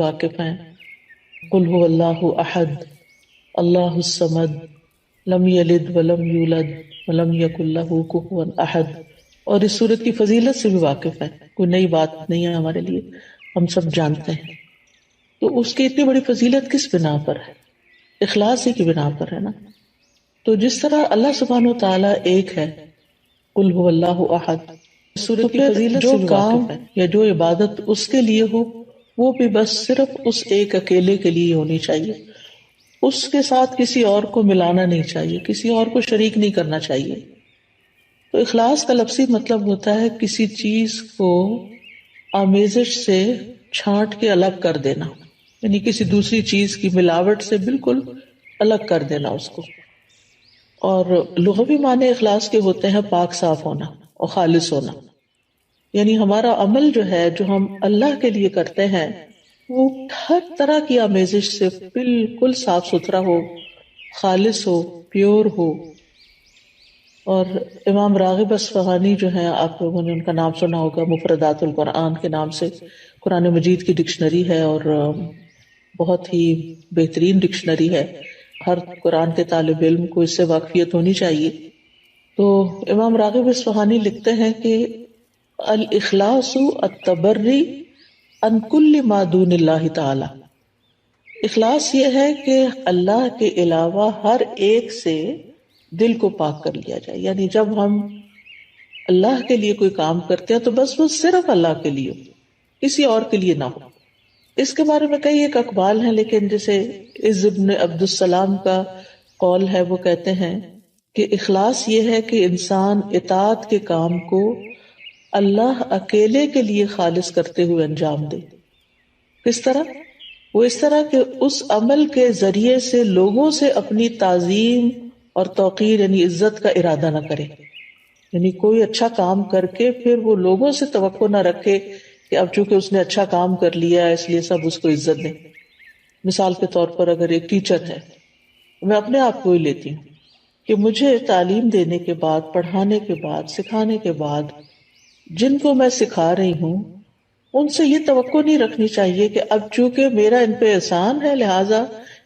واقف ہیں. قل هو اللہ احد اللہ الصمد لم یلد ولم یولد ولم یکن لہ کفوا احد. اور اس سورت کی فضیلت سے بھی واقف ہے، کوئی نئی بات نہیں ہے ہمارے لیے، ہم سب جانتے ہیں. تو اس کی اتنی بڑی فضیلت کس بنا پر ہے؟ اخلاص ہی کی بنا پر ہے نا. تو جس طرح اللہ سبحانہ و تعالیٰ ایک ہے، قل هو اللہ احد، سورت کی فضیلت سے بھی واقف ہے، یا جو عبادت اس کے لیے ہو وہ بھی بس صرف اس ایک اکیلے کے لیے ہونی چاہیے، اس کے ساتھ کسی اور کو ملانا نہیں چاہیے، کسی اور کو شریک نہیں کرنا چاہیے. تو اخلاص کا لفظی مطلب ہوتا ہے کسی چیز کو آمیزش سے چھانٹ کے الگ کر دینا، یعنی کسی دوسری چیز کی ملاوٹ سے بالکل الگ کر دینا اس کو. اور لغوی معنی اخلاص کے ہوتے ہیں پاک صاف ہونا اور خالص ہونا، یعنی ہمارا عمل جو ہے جو ہم اللہ کے لیے کرتے ہیں وہ ہر طرح کی آمیزش سے بالکل صاف ستھرا ہو، خالص ہو، پیور ہو. اور امام راغب اصفہانی جو ہیں، آپ لوگوں نے ان کا نام سنا ہوگا، مفردات القرآن کے نام سے قرآن مجید کی ڈکشنری ہے، اور بہت ہی بہترین ڈکشنری ہے. ہر قرآن کے طالب علم کو اس سے واقفیت ہونی چاہیے. تو امام راغب اصفہانی لکھتے ہیں کہ الاخلاص التبری عن کل ما دون اللہ تعالی. اخلاص یہ ہے کہ اللہ کے علاوہ ہر ایک سے دل کو پاک کر لیا جائے، یعنی جب ہم اللہ کے لیے کوئی کام کرتے ہیں تو بس وہ صرف اللہ کے لیے ہو، کسی اور کے لیے نہ ہو. اس کے بارے میں کئی ایک اقوال ہیں، لیکن جیسے عز ابن عبد السلام کا قول ہے، وہ کہتے ہیں کہ اخلاص یہ ہے کہ انسان اطاعت کے کام کو اللہ اکیلے کے لیے خالص کرتے ہوئے انجام دے. کس طرح؟ وہ اس طرح کہ اس عمل کے ذریعے سے لوگوں سے اپنی تعظیم اور توقیر یعنی عزت کا ارادہ نہ کرے، یعنی کوئی اچھا کام کر کے پھر وہ لوگوں سے توقع نہ رکھے کہ اب چونکہ اس نے اچھا کام کر لیا ہے اس لیے سب اس کو عزت دیں. مثال کے طور پر اگر ایک ٹیچر ہے، میں اپنے آپ کو ہی لیتی ہوں کہ مجھے تعلیم دینے کے بعد، پڑھانے کے بعد، سکھانے کے بعد جن کو میں سکھا رہی ہوں ان سے یہ توقع نہیں رکھنی چاہیے کہ اب چونکہ میرا ان پہ احسان ہے لہٰذا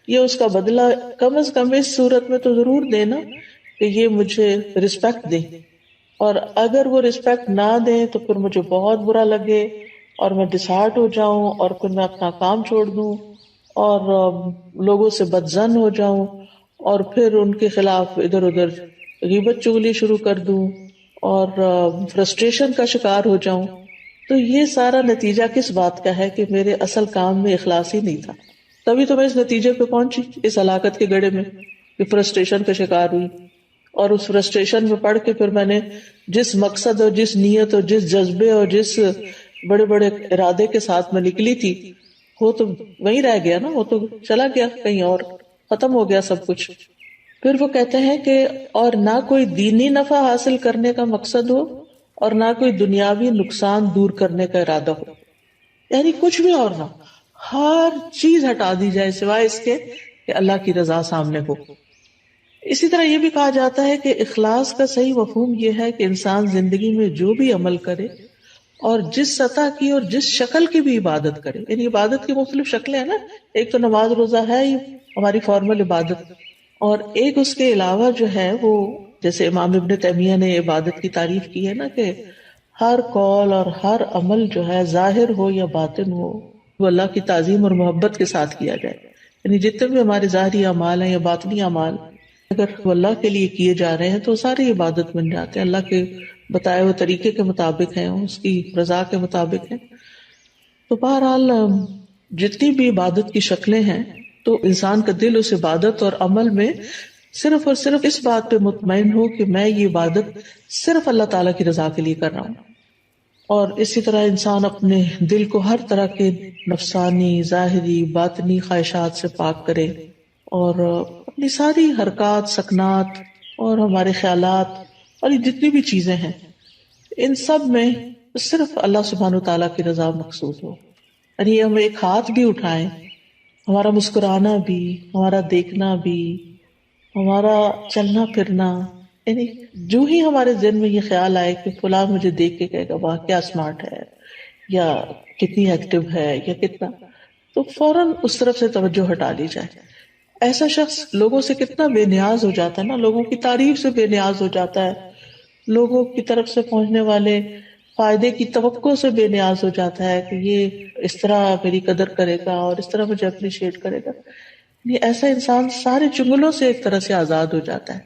یہ اس کا بدلہ کم از کم اس صورت میں تو ضرور دینا کہ یہ مجھے رسپیکٹ دیں، اور اگر وہ رسپیکٹ نہ دیں تو پھر مجھے بہت برا لگے اور میں ڈسہارٹ ہو جاؤں اور پھر میں اپنا کام چھوڑ دوں اور لوگوں سے بدظن ہو جاؤں اور پھر ان کے خلاف ادھر ادھر غیبت چغلی شروع کر دوں اور فرسٹریشن کا شکار ہو جاؤں. تو یہ سارا نتیجہ کس بات کا ہے کہ میرے اصل کام میں اخلاص ہی نہیں تھا. تبھی تو میں اس نتیجے پہ پہنچی، اس ہلاکت کے گڑھے میں، کہ فرسٹریشن کا شکار ہوئی، اور اس فرسٹریشن میں پڑھ کے پھر میں نے جس مقصد اور جس نیت اور جس جذبے اور جس بڑے بڑے ارادے کے ساتھ میں نکلی تھی وہ تو وہیں رہ گیا نا، وہ تو چلا گیا کہیں اور، ختم ہو گیا سب کچھ. پھر وہ کہتے ہیں کہ اور نہ کوئی دینی نفع حاصل کرنے کا مقصد ہو اور نہ کوئی دنیاوی نقصان دور کرنے کا ارادہ ہو، یعنی کچھ بھی اور نہ، ہر چیز ہٹا دی جائے سوائے اس کے کہ اللہ کی رضا سامنے ہو. اسی طرح یہ بھی کہا جاتا ہے کہ اخلاص کا صحیح مفہوم یہ ہے کہ انسان زندگی میں جو بھی عمل کرے اور جس سطح کی اور جس شکل کی بھی عبادت کرے، یعنی عبادت کی مختلف شکلیں ہیں نا، ایک تو نماز روزہ ہے ہی ہماری فارمل عبادت، اور ایک اس کے علاوہ جو ہے وہ جیسے امام ابن تیمیہ نے عبادت کی تعریف کی ہے نا کہ ہر قول اور ہر عمل جو ہے ظاہر ہو یا باطن ہو وہ اللہ کی تعظیم اور محبت کے ساتھ کیا جائے. یعنی جتنے بھی ہمارے ظاہری اعمال ہیں یا باطنی اعمال اگر وہ اللہ کے لیے کیے جا رہے ہیں تو ساری عبادت بن جاتے ہیں، اللہ کے بتائے ہوئے طریقے کے مطابق ہیں، اس کی رضا کے مطابق ہیں. تو بہرحال جتنی بھی عبادت کی شکلیں ہیں تو انسان کا دل اس عبادت اور عمل میں صرف اور صرف اس بات پہ مطمئن ہو کہ میں یہ عبادت صرف اللہ تعالیٰ کی رضا کے لیے کر رہا ہوں. اور اسی طرح انسان اپنے دل کو ہر طرح کے نفسانی، ظاہری، باطنی خواہشات سے پاک کرے اور اپنی ساری حرکات، سکنات اور ہمارے خیالات اور یہ جتنی بھی چیزیں ہیں ان سب میں صرف اللہ سبحانہ وتعالیٰ کی رضا مقصود ہو. یعنی ہم ایک ہاتھ بھی اٹھائیں، ہمارا مسکرانا بھی، ہمارا دیکھنا بھی، ہمارا چلنا پھرنا، یعنی جو ہی ہمارے ذہن میں یہ خیال آئے کہ فلاں مجھے دیکھ کے کہے گا واہ کیا اسمارٹ ہے یا کتنی ایکٹیو ہے یا کتنا، تو فوراً اس طرف سے توجہ ہٹا لی جائے. ایسا شخص لوگوں سے کتنا بے نیاز ہو جاتا ہے نا، لوگوں کی تعریف سے بے نیاز ہو جاتا ہے، لوگوں کی طرف سے پہنچنے والے فائدے کی توقع سے بے نیاز ہو جاتا ہے کہ یہ اس طرح میری قدر کرے گا اور اس طرح مجھے اپریشیٹ کرے گا. یہ ایسا انسان سارے چنگلوں سے ایک طرح سے آزاد ہو جاتا ہے،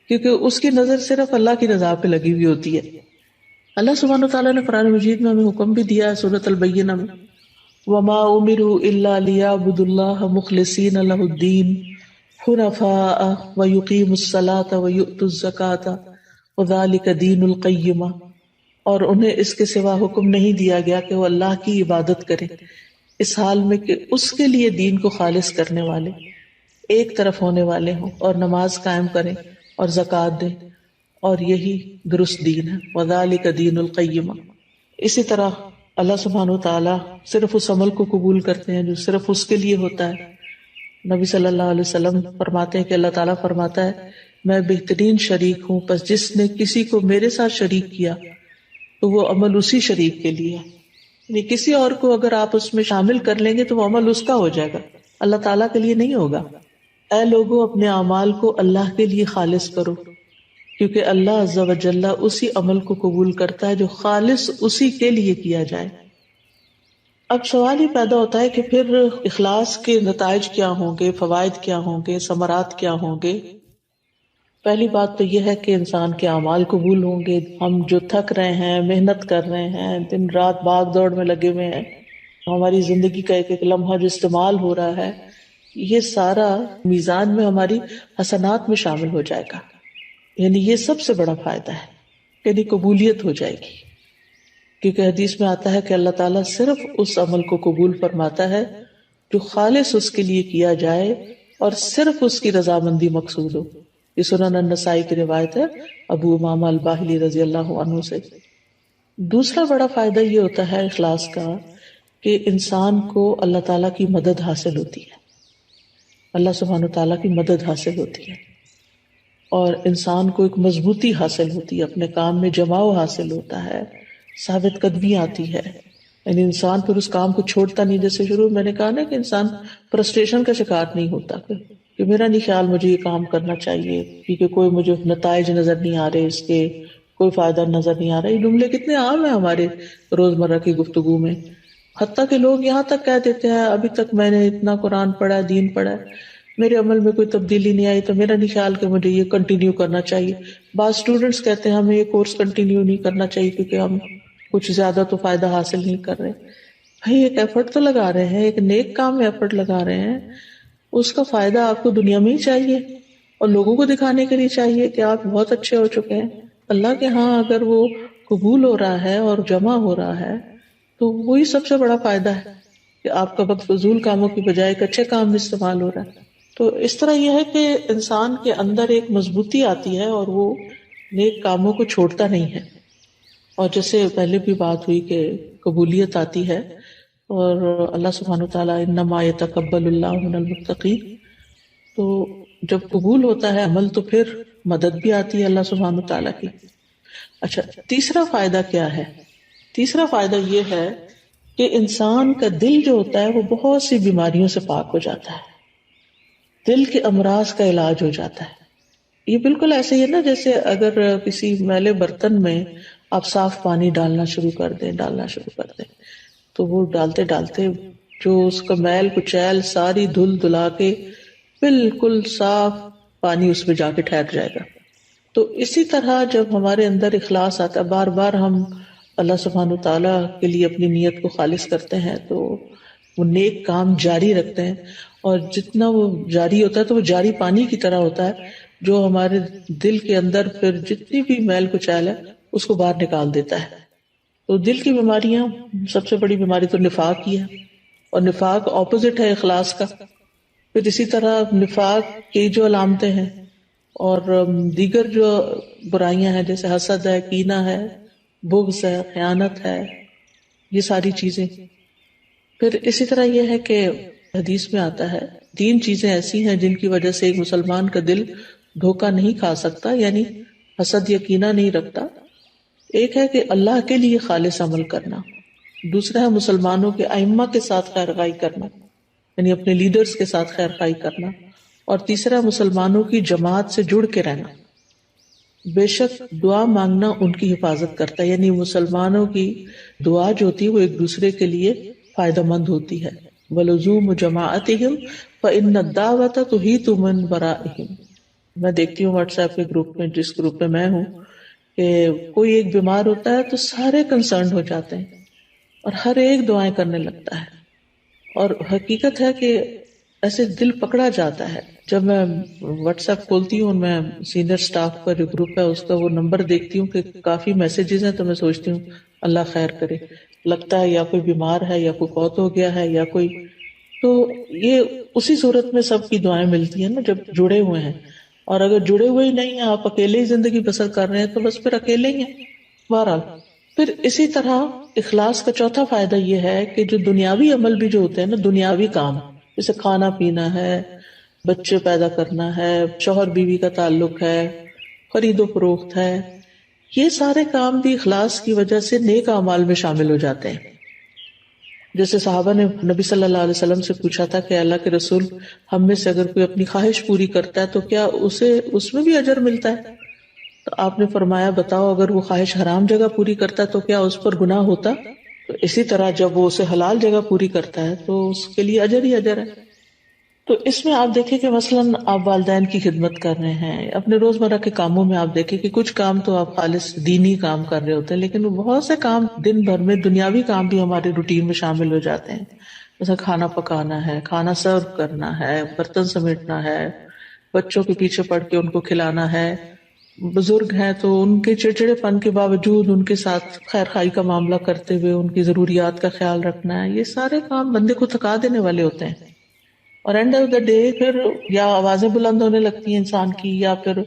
کیونکہ اس کی نظر صرف اللہ کی رضا پہ لگی ہوئی ہوتی ہے. اللہ سبحانہ وتعالیٰ نے قرآن مجید میں ہمیں حکم بھی دیا ہے سورۃ البینہ میں، وَمَا أُمِرُوا إِلَّا لِيَعْبُدُوا اللَّهَ مُخْلِصِينَ لَهُ الدِّينَ حُنَفَاءَ وَيُقِيمُوا الصَّلَاةَ وَيُؤْتُوا الزَّكَاةَ وَذَلِكَ دِينُ الْقَيِّمَةِ، اور انہیں اس کے سوا حکم نہیں دیا گیا کہ وہ اللہ کی عبادت کریں اس حال میں کہ اس کے لیے دین کو خالص کرنے والے ایک طرف ہونے والے ہوں، اور نماز قائم کریں اور زکوٰۃ دیں، اور یہی درست دین ہے. وَذَلِكَ دِينُ الْقَيِّمَةِ. اسی طرح اللہ سبحانہ وتعالیٰ صرف اس عمل کو قبول کرتے ہیں جو صرف اس کے لیے ہوتا ہے. نبی صلی اللہ علیہ وسلم فرماتے ہیں کہ اللہ تعالیٰ فرماتا ہے میں بہترین شریک ہوں، پس جس نے کسی کو میرے ساتھ شریک کیا تو وہ عمل اسی شریک کے لیے ہے. یعنی کسی اور کو اگر آپ اس میں شامل کر لیں گے تو وہ عمل اس کا ہو جائے گا، اللہ تعالیٰ کے لیے نہیں ہوگا. اے لوگوں اپنے اعمال کو اللہ کے لیے خالص کرو، کیونکہ اللہ عز و جل اسی عمل کو قبول کرتا ہے جو خالص اسی کے لیے کیا جائے. اب سوال ہی پیدا ہوتا ہے کہ پھر اخلاص کے نتائج کیا ہوں گے، فوائد کیا ہوں گے، ثمرات کیا ہوں گے. پہلی بات تو یہ ہے کہ انسان کے اعمال قبول ہوں گے. ہم جو تھک رہے ہیں، محنت کر رہے ہیں، دن رات بھاگ دوڑ میں لگے ہوئے ہیں، ہماری زندگی کا ایک ایک لمحہ جو استعمال ہو رہا ہے، یہ سارا میزان میں ہماری حسنات میں شامل ہو جائے گا. یعنی یہ سب سے بڑا فائدہ ہے، یعنی قبولیت ہو جائے گی. کیونکہ حدیث میں آتا ہے کہ اللہ تعالیٰ صرف اس عمل کو قبول فرماتا ہے جو خالص اس کے لیے کیا جائے اور صرف اس کی رضامندی مقصود ہو. یہ سنن النسائی کی روایت ہے ابو امامہ الباہلی رضی اللہ عنہ سے. دوسرا بڑا فائدہ یہ ہوتا ہے اخلاص کا کہ انسان کو اللہ تعالیٰ کی مدد حاصل ہوتی ہے، اللہ سبحانہ تعالیٰ کی مدد حاصل ہوتی ہے، اور انسان کو ایک مضبوطی حاصل ہوتی ہے، اپنے کام میں جماؤ حاصل ہوتا ہے، ثابت قدمی آتی ہے. یعنی انسان پھر اس کام کو چھوڑتا نہیں. جیسے شروع میں نے کہا نا کہ انسان فرسٹریشن کا شکار نہیں ہوتا کہ میرا نہیں خیال مجھے یہ کام کرنا چاہیے کیونکہ کوئی مجھے نتائج نظر نہیں آ رہے، اس کے کوئی فائدہ نظر نہیں آ رہا. یہ جملے کتنے عام ہیں ہمارے روزمرہ کی گفتگو میں، حتیٰ کہ لوگ یہاں تک کہہ دیتے ہیں ابھی تک میں نے اتنا قرآن پڑھا، دین پڑھا، میرے عمل میں کوئی تبدیلی نہیں آئی تو میرا نہیں خیال کہ مجھے یہ کنٹینیو کرنا چاہیے. بعض اسٹوڈینٹس کہتے ہیں ہمیں یہ کورس کنٹینیو نہیں کرنا چاہیے کیونکہ ہم کچھ زیادہ تو فائدہ حاصل نہیں کر رہے. بھائی ایک ایفرٹ تو لگا رہے ہیں، ایک نیک کام میں ایفرٹ لگا رہے ہیں، اس کا فائدہ آپ کو دنیا میں ہی چاہیے اور لوگوں کو دکھانے کے لیے چاہیے کہ آپ بہت اچھے ہو چکے ہیں. اللہ کے ہاں اگر وہ قبول ہو رہا ہے اور جمع ہو رہا ہے تو وہی سب سے بڑا فائدہ ہے کہ آپ کا وقت فضول کاموں کی بجائے ایک اچھے کام میں استعمال ہو رہا ہے. تو اس طرح یہ ہے کہ انسان کے اندر ایک مضبوطی آتی ہے اور وہ نیک کاموں کو چھوڑتا نہیں ہے. اور جیسے پہلے بھی بات ہوئی کہ قبولیت آتی ہے اور اللہ سبحانہ وتعالیٰ انما یتقبل اللہ من المتقین، تو جب قبول ہوتا ہے عمل تو پھر مدد بھی آتی ہے اللہ سبحانہ وتعالیٰ کی. اچھا، تیسرا فائدہ کیا ہے؟ تیسرا فائدہ یہ ہے کہ انسان کا دل جو ہوتا ہے وہ بہت سی بیماریوں سے پاک ہو جاتا ہے، دل کے امراض کا علاج ہو جاتا ہے. یہ بالکل ایسے ہی ہے نا جیسے اگر کسی میلے برتن میں آپ صاف پانی ڈالنا شروع کر دیں تو وہ ڈالتے ڈالتے جو اس کا میل کچیل ساری دھل دلا کے بالکل صاف پانی اس میں جا کے ٹھہر جائے گا. تو اسی طرح جب ہمارے اندر اخلاص آتا ہے، بار بار ہم اللہ سبحانہ تعالیٰ کے لیے اپنی نیت کو خالص کرتے ہیں تو وہ نیک کام جاری رکھتے ہیں، اور جتنا وہ جاری ہوتا ہے تو وہ جاری پانی کی طرح ہوتا ہے جو ہمارے دل کے اندر پھر جتنی بھی میل کچیل ہے اس کو باہر نکال دیتا ہے. تو دل کی بیماریاں، سب سے بڑی بیماری تو نفاق کی ہے، اور نفاق اپوزٹ ہے اخلاص کا. پھر اسی طرح نفاق کی جو علامتیں ہیں اور دیگر جو برائیاں ہیں جیسے حسد ہے، کینہ ہے، بغض ہے، خیانت ہے، یہ ساری چیزیں. پھر اسی طرح یہ ہے کہ حدیث میں آتا ہے 3 چیزیں ایسی ہیں جن کی وجہ سے ایک مسلمان کا دل دھوکہ نہیں کھا سکتا، یعنی حسد یا کینہ نہیں رکھتا. ایک ہے کہ اللہ کے لیے خالص عمل کرنا، دوسرا ہے مسلمانوں کے ائمہ کے ساتھ خیر خواہی کرنا، یعنی اپنے لیڈرز کے ساتھ خیر خواہی کرنا، اور تیسرا مسلمانوں کی جماعت سے جڑ کے رہنا۔ بے شک دعا مانگنا ان کی حفاظت کرتا ہے، یعنی مسلمانوں کی دعا جو ہوتی ہے وہ ایک دوسرے کے لیے فائدہ مند ہوتی ہے۔ وَلُزُومُ جَمَاعَتِهِمْ فَإِنَّ الدَّعْوَةَ تُحِيطُ مِن وَرَائِهِمْ۔ میں دیکھتی ہوں واٹس ایپ کے گروپ میں، جس گروپ میں میں ہوں، کہ کوئی ایک بیمار ہوتا ہے تو سارے کنسرنڈ ہو جاتے ہیں اور ہر ایک دعائیں کرنے لگتا ہے، اور حقیقت ہے کہ ایسے دل پکڑا جاتا ہے۔ جب میں واٹس ایپ کھولتی ہوں، میں سینئر سٹاف کا جو گروپ ہے اس کا وہ نمبر دیکھتی ہوں کہ کافی میسیجز ہیں، تو میں سوچتی ہوں اللہ خیر کرے، لگتا ہے یا کوئی بیمار ہے یا کوئی فوت ہو گیا ہے یا کوئی، تو یہ اسی صورت میں سب کی دعائیں ملتی ہیں نا جب جڑے ہوئے ہیں، اور اگر جڑے ہوئے ہی نہیں ہیں، آپ اکیلے ہی زندگی بسر کر رہے ہیں تو بس پھر اکیلے ہی ہیں بہرحال۔ پھر اسی طرح اخلاص کا چوتھا فائدہ یہ ہے کہ جو دنیاوی عمل بھی جو ہوتے ہیں نا، دنیاوی کام جیسے کھانا پینا ہے، بچے پیدا کرنا ہے، شوہر بیوی کا تعلق ہے، خرید و فروخت ہے، یہ سارے کام بھی اخلاص کی وجہ سے نیک اعمال میں شامل ہو جاتے ہیں۔ جیسے صحابہ نے نبی صلی اللہ علیہ وسلم سے پوچھا تھا کہ اللہ کے رسول، ہم میں سے اگر کوئی اپنی خواہش پوری کرتا ہے تو کیا اسے اس میں بھی اجر ملتا ہے؟ تو آپ نے فرمایا بتاؤ، اگر وہ خواہش حرام جگہ پوری کرتا ہے تو کیا اس پر گناہ ہوتا؟ تو اسی طرح جب وہ اسے حلال جگہ پوری کرتا ہے تو اس کے لیے اجر ہی اجر ہے۔ تو اس میں آپ دیکھیں کہ مثلاً آپ والدین کی خدمت کر رہے ہیں، اپنے روزمرہ کے کاموں میں آپ دیکھیں کہ کچھ کام تو آپ خالص دینی کام کر رہے ہوتے ہیں، لیکن بہت سے کام دن بھر میں دنیاوی کام بھی ہمارے روٹین میں شامل ہو جاتے ہیں، جیسے کھانا پکانا ہے، کھانا سرو کرنا ہے، برتن سمیٹنا ہے، بچوں کے پیچھے پڑ کے ان کو کھلانا ہے، بزرگ ہیں تو ان کے چڑچڑے پن کے باوجود ان کے ساتھ خیر خواہی کا معاملہ کرتے ہوئے ان کی ضروریات کا خیال رکھنا ہے، یہ سارے کام بندے کو تھکا دینے والے ہوتے ہیں، اور اینڈ آف دا ڈے پھر یا آوازیں بلند ہونے لگتی ہیں انسان کی، یا پھر